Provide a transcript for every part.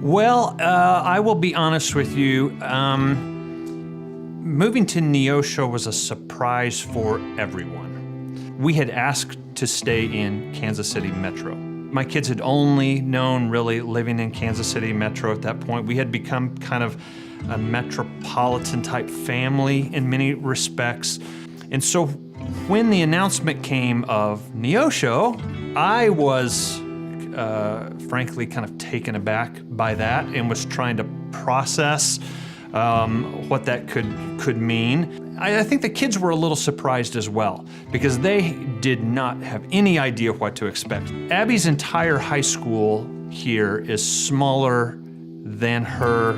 Well, I will be honest with you. Moving to Neosho was a surprise for everyone. We had asked to stay in Kansas City Metro. My kids had only known really living in Kansas City Metro at that point. We had become kind of a metropolitan type family in many respects. And so when the announcement came of Neosho, I was frankly kind of taken aback by that and was trying to process what that could mean. I think the kids were a little surprised as well because they did not have any idea what to expect. Abby's entire high school here is smaller than her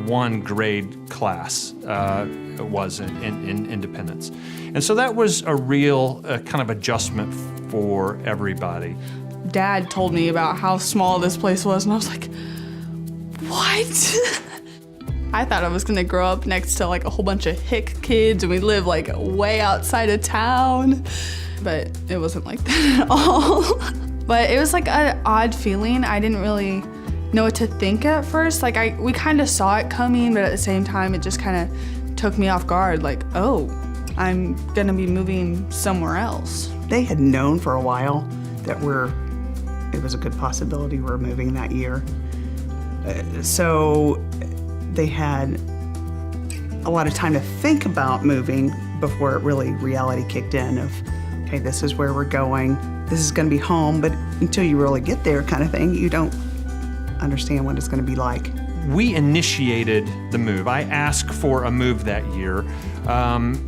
one grade class was in Independence. And so that was a real kind of adjustment for everybody. Dad told me about how small this place was, and I was like, what? I thought I was gonna grow up next to like a whole bunch of hick kids and we live like way outside of town, but it wasn't like that at all. But it was like an odd feeling. I didn't really know what to think at first. Like we kind of saw it coming, but at the same time, it just kind of took me off guard. Like, oh, I'm gonna be moving somewhere else. They had known for a while that it was a good possibility we were moving that year. So they had a lot of time to think about moving before really reality kicked in of, okay, this is where we're going, this is gonna be home, but until you really get there kind of thing, you don't understand what it's gonna be like. We initiated the move. I asked for a move that year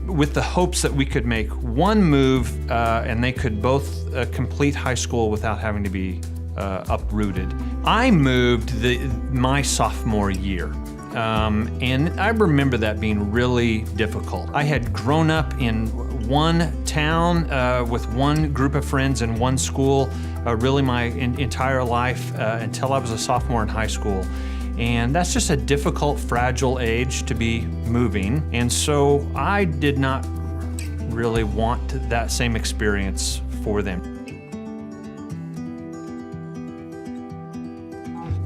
with the hopes that we could make one move and they could both complete high school without having to be uprooted. I moved my sophomore year. And I remember that being really difficult. I had grown up in one town with one group of friends in one school really my entire life until I was a sophomore in high school. And that's just a difficult, fragile age to be moving. And so I did not really want that same experience for them.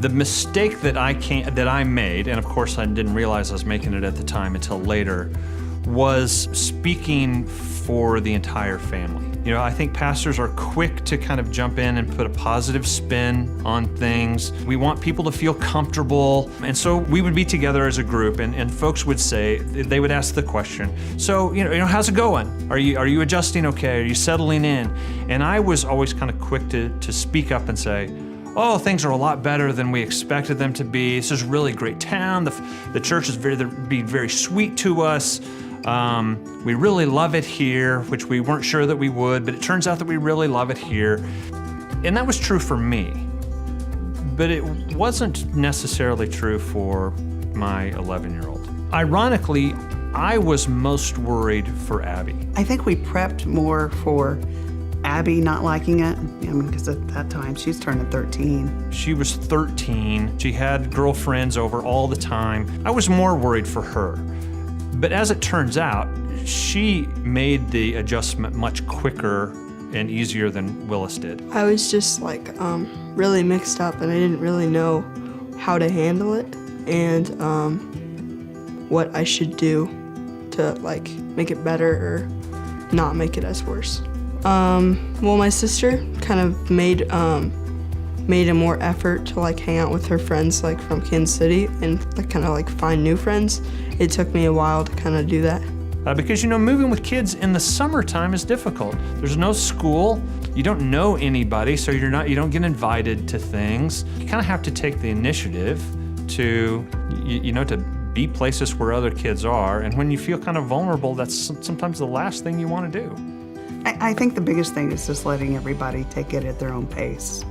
The mistake that I made, and of course I didn't realize I was making it at the time until later, was speaking for the entire family. You know, I think pastors are quick to kind of jump in and put a positive spin on things. We want people to feel comfortable. And so we would be together as a group and folks would say, they would ask the question, so, you know, how's it going? Are you adjusting okay? Are you settling in? And I was always kind of quick to speak up and say, oh, things are a lot better than we expected them to be. This is a really great town. The church is being very sweet to us. We really love it here, which we weren't sure that we would, but it turns out that we really love it here. And that was true for me, but it wasn't necessarily true for my 11-year-old. Ironically, I was most worried for Abby. I think we prepped more for Abby not liking it, because at that time she's turning 13. She was 13. She had girlfriends over all the time. I was more worried for her. But as it turns out, she made the adjustment much quicker and easier than Willis did. I was just like really mixed up and I didn't really know how to handle it and what I should do to like make it better or not make it as worse. Well, my sister kind of made a more effort to like hang out with her friends like from Kansas City and like kind of like find new friends. It took me a while to kind of do that. Because you know, moving with kids in the summertime is difficult. There's no school, you don't know anybody, so you don't get invited to things. You kind of have to take the initiative to, to be places where other kids are. And when you feel kind of vulnerable, that's sometimes the last thing you want to do. I think the biggest thing is just letting everybody take it at their own pace.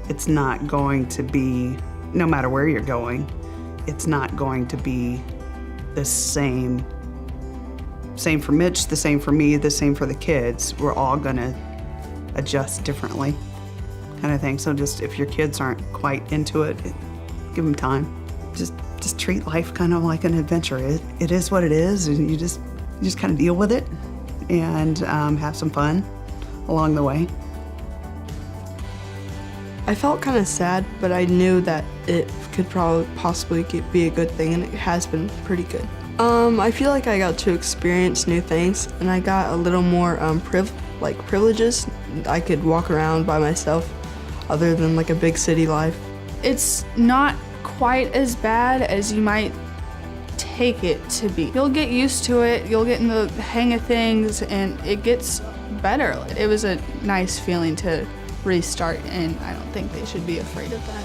It's not going to be, no matter where you're going, it's not going to be the same for Mitch, the same for me, the same for the kids. We're all gonna adjust differently, kind of thing. So just if your kids aren't quite into it, give them time. Just treat life kind of like an adventure. It is what it is, and you just kind of deal with it and have some fun along the way. I I felt kind of sad, but I knew that it could possibly be a good thing, and it has been pretty good. I feel like I got to experience new things, and I got a little more privileges. I could walk around by myself, other than like a big city life. It's not quite as bad as you might take it to be. You'll get used to it, you'll get in the hang of things, and it gets better. It was a nice feeling to restart, and I don't think they should be afraid of that.